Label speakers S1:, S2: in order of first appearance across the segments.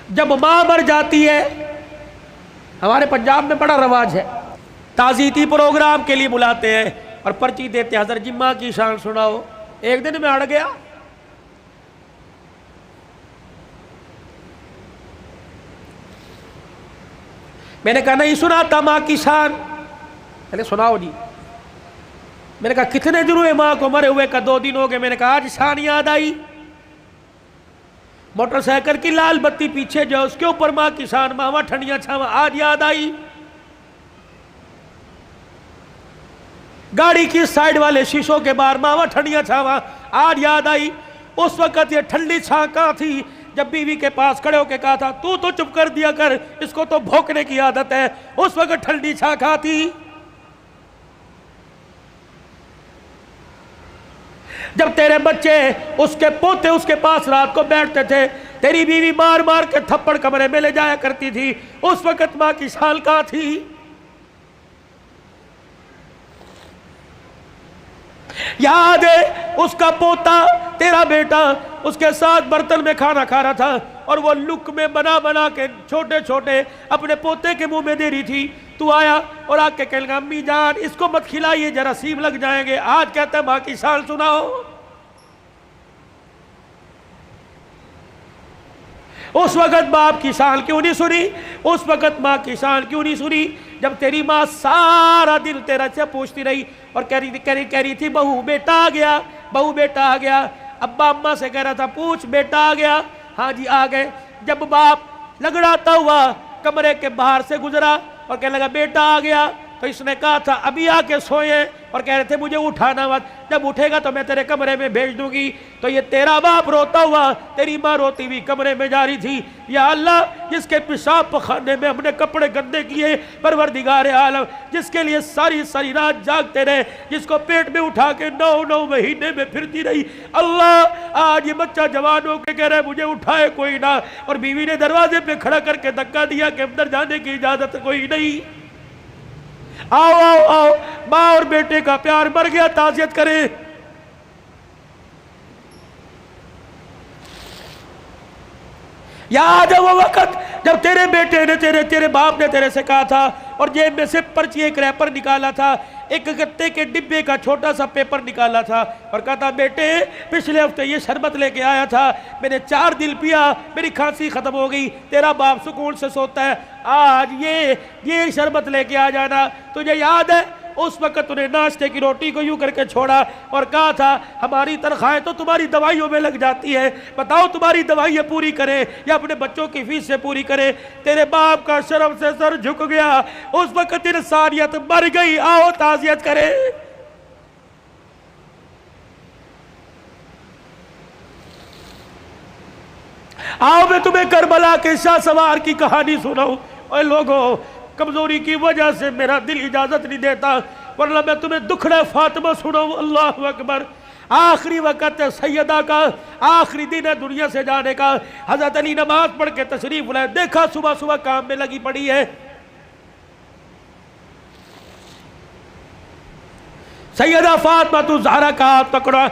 S1: جب ماں مر جاتی ہے، ہمارے پنجاب میں بڑا رواج ہے، تعزیتی پروگرام کے لیے بلاتے ہیں اور پرچی دیتے ہیں، حضرت جی ماں کی شان سناؤ۔ ایک دن میں اڑ گیا، میں نے کہا نہیں سناتا ماں کی شان، میں نے سناؤ جی۔ میں نے کہا کتنے دن ہوئے ماں کو مرے ہوئے؟ کا 2 دن ہو گئے۔ میں نے کہا آج شان یاد آئی، موٹر سائیکل کی لال بتی پیچھے جو اس کے اوپر ماں کی شان، ماما ٹھنڈیاں چھاواں، آج یاد آئی۔ گاڑی کی سائیڈ والے شیشوں کے باہر ماما ٹھنڈیاں چھاواں، آج یاد آئی۔ اس وقت یہ ٹھنڈی چھاں کہاں تھی جب بیوی کے پاس کھڑے ہو کے کہا تھا تو چپ کر دیا کر، اس کو تو بھونکنے کی عادت ہے، اس وقت ٹھنڈی چھاں کہاں تھی؟ جب تیرے بچے اس کے پوتے اس کے پاس رات کو بیٹھتے تھے، تیری بیوی مار مار کے تھپڑ کمرے میں لے جایا کرتی تھی، اس وقت ماں کی شان کہاں تھی؟ یاد ہے اس کا پوتا تیرا بیٹا اس کے ساتھ برتن میں کھانا کھا رہا تھا اور وہ لک میں بنا بنا کے چھوٹے چھوٹے اپنے پوتے کے منہ میں دے رہی تھی، تو آیا اور آ کے کہنے لگا امی جان اس کو مت کھلائیے جراثیم لگ جائیں گے۔ آج کہتا ہے ماں کی شان سناؤ۔ اس وقت باپ کی شان کیوں نہیں سنی؟ اس وقت ماں کی شان کیوں نہیں سنی؟ جب تیری ماں سارا دن تیرا سے پوچھتی رہی اور کہہ رہی تھی بہو بیٹا آ گیا، بہو بیٹا آ گیا، ابا اماں سے کہہ رہا تھا پوچھ بیٹا آ گیا، ہاں جی آ گئے۔ جب باپ لگڑاتا ہوا کمرے کے باہر سے گزرا اور کہنے لگا بیٹا آ گیا، تو اس نے کہا تھا ابھی آ کے سوئے اور کہہ رہے تھے مجھے اٹھانا مت، جب اٹھے گا تو میں تیرے کمرے میں بھیج دوں گی۔ تو یہ تیرا باپ روتا ہوا تیری ماں روتی ہوئی کمرے میں جا رہی تھی، یا اللہ جس کے پیشاب پخانے میں ہم نے کپڑے گندے کیے، پروردگار عالم جس کے لیے ساری ساری رات جاگتے رہے، جس کو پیٹ میں اٹھا کے 9 مہینے میں پھرتی رہی، اللہ آج یہ بچہ جوان ہو کے کہہ رہا ہے مجھے اٹھائے کوئی نہ، اور بیوی نے دروازے پہ کھڑا کر کے دھکا دیا کہ اندر جانے کی اجازت کوئی نہیں۔ آؤ آؤ آؤ، ماں اور بیٹے کا پیار مر گیا، تعزیت کریں۔ یاد ہے وہ وقت جب تیرے بیٹے نے تیرے باپ نے تیرے سے کہا تھا اور جیب میں سے پرچی ایک ریپر نکالا تھا، ایک گتے کے ڈبے کا چھوٹا سا پیپر نکالا تھا اور کہا تھا بیٹے پچھلے ہفتے یہ شربت لے کے آیا تھا، میں نے 4 دن پیا، میری کھانسی ختم ہو گئی، تیرا باپ سکون سے سوتا ہے، آج یہ شربت لے کے آ جانا۔ تجھے یاد ہے اس وقت انہیں ناشتے کی روٹی کو یوں کر کے چھوڑا اور کہا تھا ہماری تنخواہیں تو تمہاری دوائیوں میں لگ جاتی ہے، بتاؤ تمہاری دوائیاں پوری کریں یا اپنے بچوں کی فیس سے پوری کریں۔ تیرے باپ کا شرم سے سر جھک گیا، اس وقت انسانیت مر گئی۔ آؤ تعزیت کریں۔ آؤ میں تمہیں کربلا کے شاہ سوار کی کہانی سناؤں۔ اے لوگوں کمزوری کی وجہ سے میرا دل اجازت نہیں دیتا، ورنہ میں تمہیں دکھڑا فاطمہ سناؤں۔ اللہ اکبر۔ آخری وقت سیدہ کا، آخری دن ہے دنیا سے جانے کا، حضرت علی نماز پڑھ کے تشریف لائے، دیکھا صبح صبح کام میں لگی پڑی ہے۔ سیدہ فاطمہ تو زہرا کا ہاتھ پکڑا،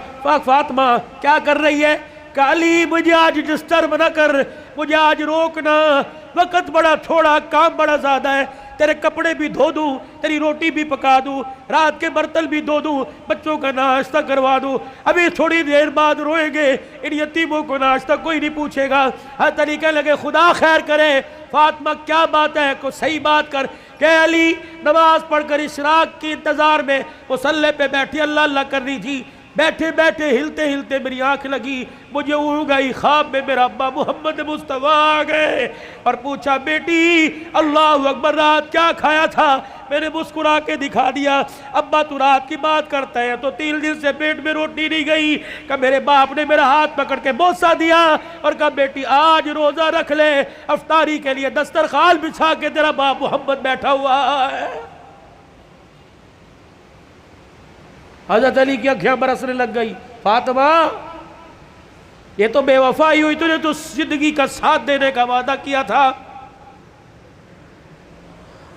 S1: فاطمہ کیا کر رہی ہے؟ کہ علی مجھے آج ڈسٹرب نہ کر، مجھے آج روکنا، وقت بڑا تھوڑا، کام بڑا زیادہ ہے، تیرے کپڑے بھی دھو دوں، تیری روٹی بھی پکا دوں، رات کے برتن بھی دھو دوں، بچوں کا ناشتہ کروا دوں، ابھی تھوڑی دیر بعد روئیں گے، ان یتیموں کو ناشتہ کوئی نہیں پوچھے گا۔ ہر طریقے لگے خدا خیر کرے۔ فاطمہ کیا بات ہے؟ کوئی صحیح بات کر۔ کہ علی نماز پڑھ کر اشراق کی انتظار میں مصلی پہ بیٹھی اللہ اللہ کر رہی تھی، بیٹھے بیٹھے ہلتے ہلتے میری آنکھ لگی، مجھے اڑ گئی، خواب میں میرا ابا محمد مصطفیٰ آ گئے اور پوچھا بیٹی اللہ اکبر رات کیا کھایا تھا؟ میں نے مسکرا کے دکھا دیا۔ ابا تو رات کی بات کرتا ہے تو 3 دن سے پیٹ میں روٹی نہیں گئی۔ کہ میرے باپ نے میرا ہاتھ پکڑ کے بوسہ دیا اور کہا بیٹی آج روزہ رکھ لے، افطاری کے لیے دسترخوان بچھا کے تیرا باپ محمد بیٹھا ہوا ہے۔ حضرت علی کی آنکھیں برسنے لگ گئی۔ فاطمہ یہ تو بے وفائی ہوئی، تو نے تو زندگی کا ساتھ دینے کا وعدہ کیا تھا،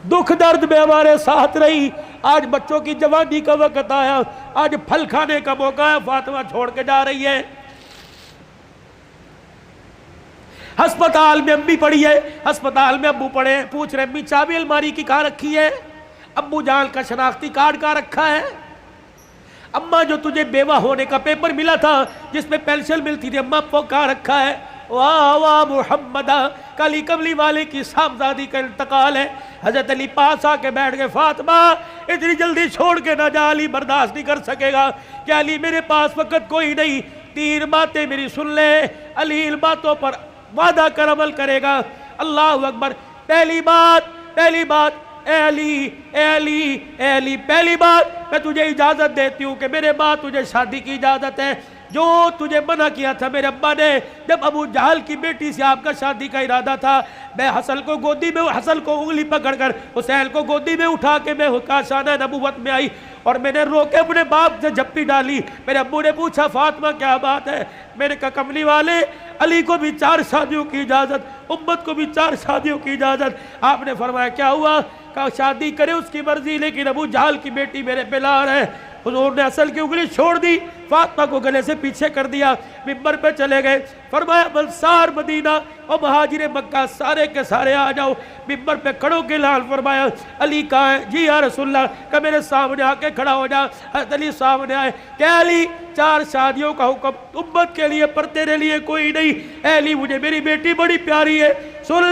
S1: دکھ درد میں ہمارے ساتھ رہی، آج بچوں کی جوانی کا وقت آیا، آج پھل کھانے کا موقع ہے، فاطمہ چھوڑ کے جا رہی ہے۔ ہسپتال میں امی پڑی ہے، ہسپتال میں ابو پڑے، پوچھ رہے امی چابی الماری کی کہاں رکھی ہے؟ ابو جان کا شناختی کارڈ کہاں رکھا ہے؟ اماں جو تجھے بیوہ ہونے کا پیپر ملا تھا جس میں پینشن ملتی تھی، اماں وہ کہاں رکھا ہے؟ واہ واہ محمدہ، کالی کملی والے کی صاحبزادی کا انتقال ہے۔ حضرت علی پاس آ کے بیٹھ گئے، فاطمہ اتنی جلدی چھوڑ کے نہ جا، علی برداشت نہیں کر سکے گا کہ علی میرے پاس وقت کوئی نہیں، 3 باتیں میری سن لے، علی ان باتوں پر وعدہ کر عمل کرے گا۔ اللہ اکبر۔ پہلی بات اے علی پہلی بات، میں تجھے اجازت دیتی ہوں کہ میرے بعد تجھے شادی کی اجازت ہے۔ جو تجھے منع کیا تھا میرے ابا نے جب ابو جہل کی بیٹی سے آپ کا شادی کا ارادہ تھا، میں حسن کو انگلی پکڑ کر حسین کو گودی میں اٹھا کے میں کاشانہ نبوت میں آئی اور میں نے رو کے اپنے باپ سے جھپی ڈالی۔ میرے ابو نے پوچھا فاطمہ کیا بات ہے؟ میں نے کہا کملی والے، علی کو بھی 4 شادیوں کی اجازت، امت کو بھی 4 شادیوں کی اجازت۔ آپ نے فرمایا کیا ہوا؟ کہا شادی کرے اس کی مرضی، لیکن ابو جہل کی بیٹی میرے پہ لار ہے۔ حضور نے اصل کی انگلی چھوڑ دی، فاطمہ کو گلے سے پیچھے کر دیا، منبر پہ چلے گئے۔ فرمایا انصار مدینہ اور مہاجر مکہ سارے کے سارے آ جاؤ۔ منبر پہ کھڑوں کے اعلان فرمایا علی کہاں ہے؟ جی یا رسول اللہ، کہ میرے سامنے آ کے کھڑا ہو جا۔ حضرت علی سامنے آئے کہ علی 4 شادیوں کا حکم امت کے لیے پر تیرے لیے کوئی نہیں۔ اے علی مجھے میری بیٹی بڑی پیاری ہے، سن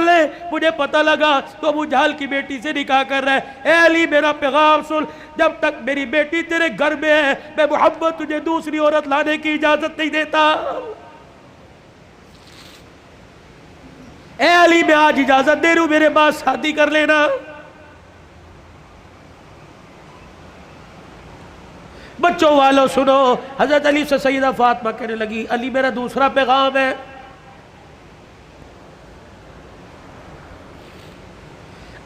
S1: لے مجھے پتہ لگا تو ابو جہل کی بیٹی سے نکاح کر رہا ہے۔ اے علی میرا پیغام سن، جب تک میری بیٹی تیرے گھر میں ہے میں محمد تجھے دوسری عورت لانے کی اجازت نہیں دیتا۔ اے علی میں آج اجازت دے رہا ہوں، میرے بعد شادی کر لینا۔ بچوں والوں سنو، حضرت علی سے سیدہ فاطمہ کہنے لگی علی میرا دوسرا پیغام ہے،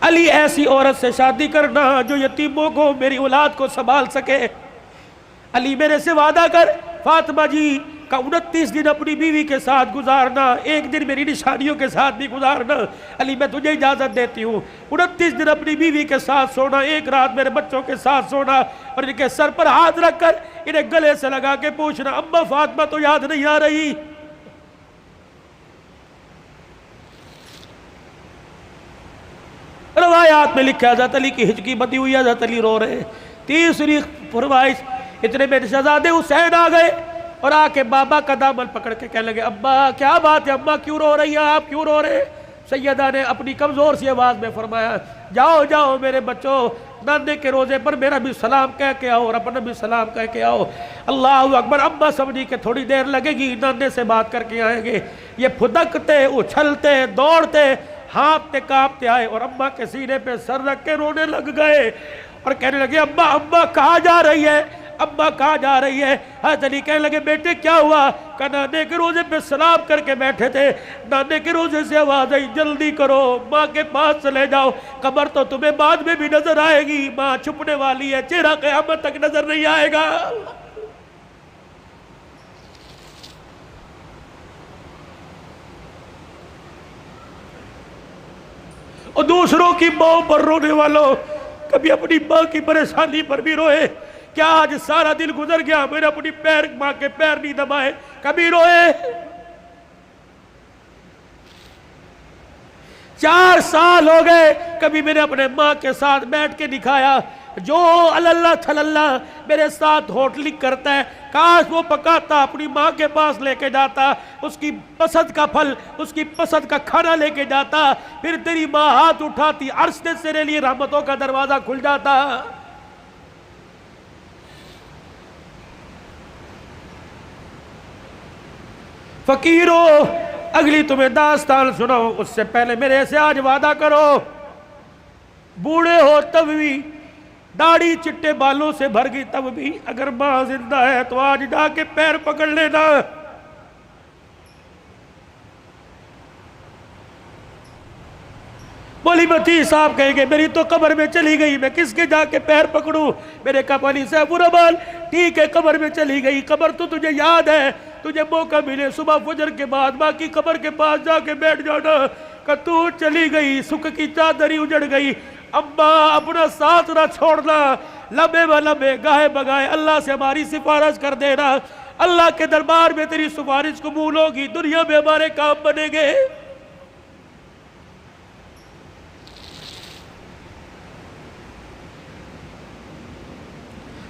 S1: علی ایسی عورت سے شادی کرنا جو یتیموں کو میری اولاد کو سنبھال سکے۔ علی میرے سے وعدہ کر فاطمہ جی کا 29 دن اپنی بیوی کے ساتھ گزارنا، 1 دن میری نشانیوں کے ساتھ بھی گزارنا۔ علی میں تجھے اجازت دیتی ہوں، 29 دن اپنی بیوی کے ساتھ سونا، 1 رات میرے بچوں کے ساتھ سونا، اور ان کے سر پر ہاتھ رکھ کر انہیں گلے سے لگا کے پوچھنا اماں فاطمہ تو یاد نہیں آ رہی؟ روایات میں لکھا حضرت علی کی ہچکی بندی ہوئی، حضرت علی رو رہے۔ تیسری فرمائش، اتنے میں شہزادے حسین آ گئے اور آ کے بابا کا دامن پکڑ کے کہنے لگے ابا کیا بات ہے، اماں کیوں رو رہی ہیں، آپ کیوں رو رہے؟ سیدہ نے اپنی کمزور سی آواز میں فرمایا جاؤ میرے بچوں، نانے کے روزے پر میرا بھی سلام کہہ کے آؤ اور اپنا بھی سلام کہہ کے آؤ۔ اللہ اکبر۔ اماں سمجھی کہ تھوڑی دیر لگے گی، نانے سے بات کر کے آئیں گے۔ یہ پھدکتے اچھلتے دوڑتے ہانپتے کانپتے آئے اور اماں کے سینے پہ سر رکھ کے رونے لگ گئے اور کہنے لگے اماں کہاں جا رہی ہے، اماں کہاں جا رہی ہے؟ حضرت علی کہنے لگے بیٹے کیا ہوا؟ کہ نانے کے روزے پہ سلام کر کے بیٹھے تھے، نانے کے روزے سے آواز آئی جلدی کرو ماں کے پاس چلے جاؤ، قبر تو تمہیں بعد میں بھی نظر آئے گی، ماں چھپنے والی ہے، چہرہ قیامت تک نظر نہیں آئے گا۔ اور دوسروں کی ماں پر رونے والوں، کبھی اپنی ماں کی پریشانی پر بھی روئے۔ کیا آج سارا دن گزر گیا میں نے اپنی ماں کے پیر نہیں دبائے؟ کبھی روئے؟ 4 سال ہو گئے کبھی میں نے اپنے ماں کے ساتھ بیٹھ کے دکھایا؟ جو اللہ تھلاللہ میرے ساتھ ہوٹلنگ کرتا ہے کاش وہ پکاتا اپنی ماں کے پاس لے کے جاتا، اس کی پسند کا پھل، اس کی پسند کا کھانا لے کے جاتا، پھر تیری ماں ہاتھ اٹھاتی، عرش سے تیرے لیے رحمتوں کا دروازہ کھل جاتا۔ فقیرو اگلی تمہیں داستان سناؤ، اس سے پہلے میرے سے آج وعدہ کرو، بوڑھے ہو تب بھی، داڑھی چٹے بالوں سے بھر گئی تب بھی، اگر ماں زندہ ہے تو آج جا کے پیر پکڑ لینا۔ مولی متی صاحب کہیں گے میری تو قبر میں چلی گئی، میں کس کے جا کے پیر پکڑوں؟ میرے کہا علی صاحب برابر ٹھیک ہے، قبر میں چلی گئی، قبر تو تجھے یاد ہے، تجھے موقع ملے صبح فجر کے بعد ماں کی قبر کے پاس جا کے بیٹھ جانا، کہ تو چلی گئی، سکھ کی چادری اجڑ گئی، اماں اپنا ساتھ نہ چھوڑنا، لمبے و لمبے گاہے بگائے اللہ سے ہماری سفارش کر دینا، اللہ کے دربار میں تیری سفارش قبول ہوگی، دنیا میں ہمارے کام بنے گے۔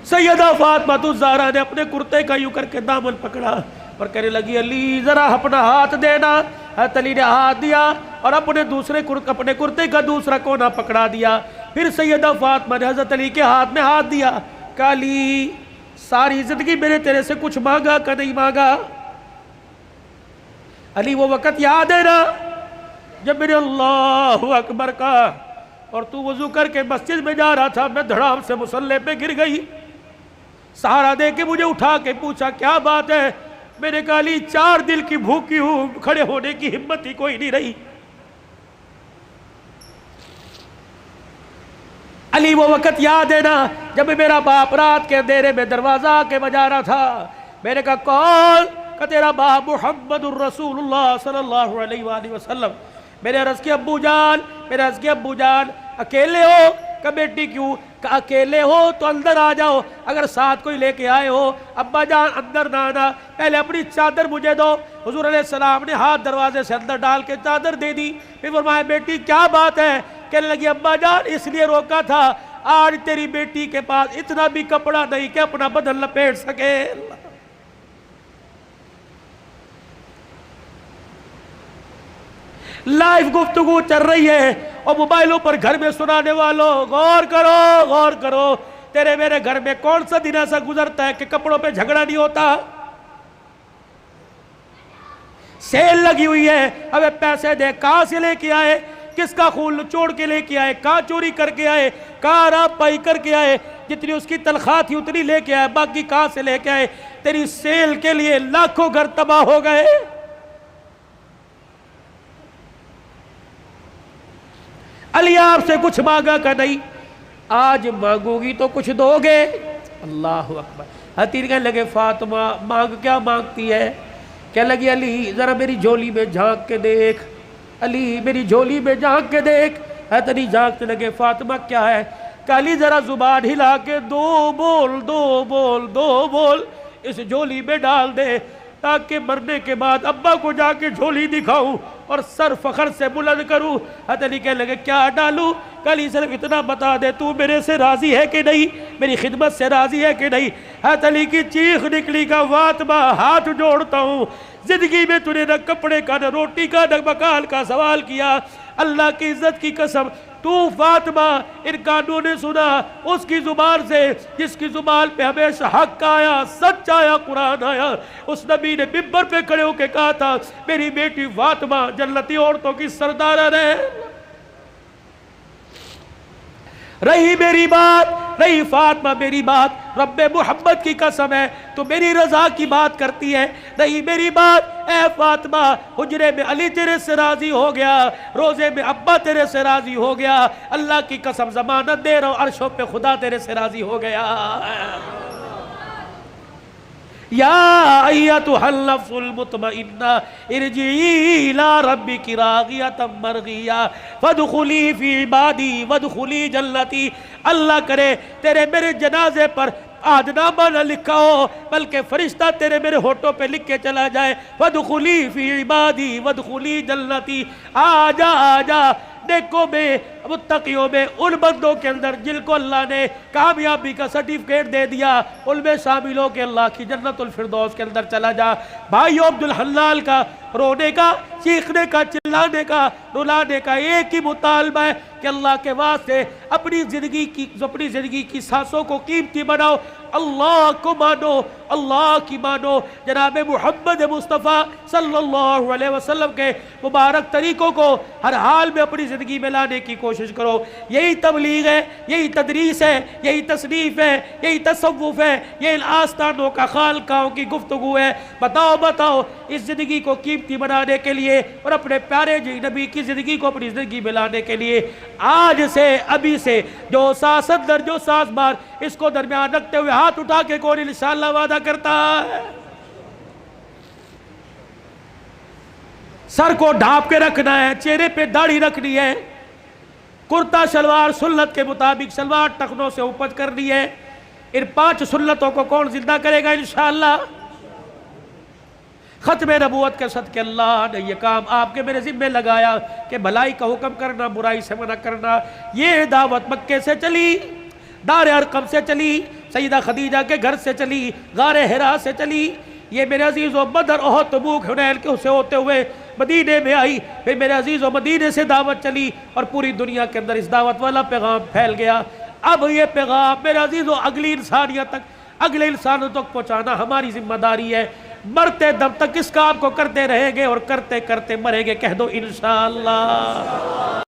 S1: سیدہ فاطمہ الزہرا نے اپنے کرتے کا یوں کر کے دامن پکڑا اور کہنے لگی علی ذرا اپنا ہاتھ دینا۔ حضرت علی نے ہاتھ دیا اور اپنے کرتے کا دوسرا کونا پکڑا دیا۔ پھر سیدہ فاطمہ نے حضرت علی کے ہاتھ میں ہاتھ دیا، کہا علی ساری زندگی میں نے تیرے سے کچھ مانگا کہ نہیں مانگا؟ علی وہ وقت یاد ہے نا جب میں نے اللہ اکبر کہا اور تو وضو کر کے مسجد میں جا رہا تھا، میں دھڑام سے مصلی پہ گر گئی، سہارا دے کے مجھے اٹھا کے پوچھا کیا بات ہے؟ میں نے کہا علی 4 دل کی بھوکی ہوں، کھڑے ہونے کی ہمت ہی کوئی نہیں رہی۔ علی وہ وقت یاد ہے نا جب میرا باپ رات کے اندھیرے میں دروازہ کے بجا رہا تھا، میں نے کہا کون؟ کہ تیرا باپ محمد الرسول اللہ صلی اللہ علیہ وآلہ وسلم۔ میں نے عرض کی ابو جان اکیلے ہو؟ کہ بیٹی کیوں؟ کہ اکیلے ہو تو اندر آ جاؤ، اگر ساتھ کوئی لے کے آئے ہو ابا جان اندر نہ آنا، پہلے اپنی چادر مجھے دو۔ حضور علیہ السلام نے ہاتھ دروازے سے اندر ڈال کے چادر دے دی۔ پھر فرمایا بیٹی کیا بات ہے؟ کہنے لگی ابا جان اس لیے روکا تھا، آج تیری بیٹی کے پاس اتنا بھی کپڑا نہیں کہ اپنا بدن لپیٹ سکے۔ لائیو گفتگو چل رہی ہے اور موبائلوں پر گھر میں سنانے والوں غور کرو، تیرے میرے گھر میں کون سا دن ایسا گزرتا ہے کہ کپڑوں پہ جھگڑا نہیں ہوتا؟ سیل لگی ہوئی ہے، ہمیں پیسے دے، کہاں سے لے کے آئے؟ کس کا خون چوڑ کے لے کے آئے؟ کہاں چوری کر کے آئے؟ کہاں راب پائی کر کے آئے؟ جتنی اس کی تنخواہ تھی اتنی لے کے آئے، باقی کہاں سے لے کے آئے؟ تیری سیل کے لیے لاکھوں گھر تباہ ہو گئے۔ علی آپ سے کچھ مانگا کہ نہیں؟ آج مانگو گی تو کچھ دو گے؟ اللہ اکبر۔ حتیر کہنے لگے فاطمہ کیا مانگتی ہے؟ کہنے لگی علی ذرا میری جھولی میں جھانک کے دیکھ، علی میری جھولی میں جھانک کے دیکھ۔ حضرت علی جھانکتے لگے فاطمہ کیا ہے؟ کہ علی ذرا زبان ہلا کے دو بول اس جھولی میں ڈال دے، تاکہ مرنے کے بعد ابا کو جا کے جھولی دکھاؤں اور سر فخر سے بلند کروں۔ حضرت علی کہنے لگے کیا ڈالوں؟ کہ علی صرف اتنا بتا دے تو میرے سے راضی ہے کہ نہیں، میری خدمت سے راضی ہے کہ نہیں؟ حضرت علی کی چیخ نکلی کہ فاطمہ ہاتھ جوڑتا ہوں، زندگی میں تو نے نہ کپڑے کا نہ روٹی کا نہ مکان کا سوال کیا، اللہ کی عزت کی قسم تو فاطمہ ان کانوں نے سنا اس کی زبان سے جس کی زبان پہ ہمیشہ حق آیا، سچ آیا، قرآن آیا۔ اس نبی نے ممبر پہ کھڑے ہو کے کہا تھا میری بیٹی فاطمہ جنتی عورتوں کی سردار ہے۔ رہی میری بات، رہی فاطمہ میری بات، رب محمد کی قسم ہے تو میری رضا کی بات کرتی ہے، رہی میری بات اے فاطمہ حجرے میں علی تیرے سے راضی ہو گیا، روزے میں ابا تیرے سے راضی ہو گیا، اللہ کی قسم ضمانت دے رہا ہوں عرشوں پہ خدا تیرے سے راضی ہو گیا۔ یا ایتھا النفس المطمئنہ ارجعی الی ربک راضیۃ مرضیہ فادخلی فی عبادی وادخلی جنتی۔ اللہ کرے تیرے میرے جنازے پر عہدنامہ نہ لکھا ہو بلکہ فرشتہ تیرے میرے ہونٹوں پہ لکھ کے چلا جائے، وادخلی فی عبادی وادخلی جنتی۔ آجا نیکوں میں متقیوں میں ان بندوں کے اندر جن کو اللہ نے کامیابی کا سرٹیفکیٹ دے دیا ان میں شامل ہو کے اللہ کی جنت الفردوس کے اندر چلا جا۔ بھائیو عبدالحلال کا رونے کا، چیخنے کا، چلانے کا، رلانے کا ایک ہی مطالبہ ہے کہ اللہ کے واسطے اپنی زندگی کی سانسوں کو قیمتی بناؤ، اللہ کو مانو، اللہ کی مانو، جناب محمد مصطفیٰ صلی اللہ علیہ وسلم کے مبارک طریقوں کو ہر حال میں اپنی زندگی میں لانے کی کوشش کرو۔ یہی تبلیغ ہے، یہی تدریس ہے، یہی تصنیف ہے، یہی تصوف ہے، یہ ان آستانوں کا خالقاہوں کی گفتگو ہے۔ بتاؤ اس زندگی کو قیمتی بنانے کے لیے اور اپنے پیارے نبی کی زندگی کو اپنی زندگی میں لانے کے لیے آج سے ابھی سے جو ساس اندر جو ساس بار اس کو درمیان رکھتے ہوئے ہاتھ اٹھا کے کون انشاءاللہ وعدہ کرتا ہے؟ سر کو ڈھانپ کے رکھنا ہے، چہرے پہ داڑھی رکھنی ہے، کرتا شلوار سنت کے مطابق شلوار ٹخنوں سے اوپر کرنی ہے۔ ان 5 سنتوں کو کون زندہ کرے گا انشاءاللہ؟ ختم نبوت کے صدقے اللہ نے یہ کام آپ کے میرے ذمہ لگایا کہ بھلائی کا حکم کرنا، برائی سے منع کرنا۔ یہ دعوت مکے سے چلی، دار ارقم سے چلی، سیدہ خدیجہ کے گھر سے چلی، غار حرا سے چلی، یہ میرے عزیزو بدر احد تبوک حنین کے سے ہوتے ہوئے مدینے میں آئی، پھر میرے عزیزو مدینے سے دعوت چلی اور پوری دنیا کے اندر اس دعوت والا پیغام پھیل گیا۔ اب یہ پیغام میرے عزیزو اگلی انسانیت تک، اگلے انسانوں تک پہنچانا ہماری ذمہ داری ہے۔ مرتے دم تک اس کام کو کرتے رہیں گے اور کرتے کرتے مریں گے۔ کہہ دو انشاءاللہ۔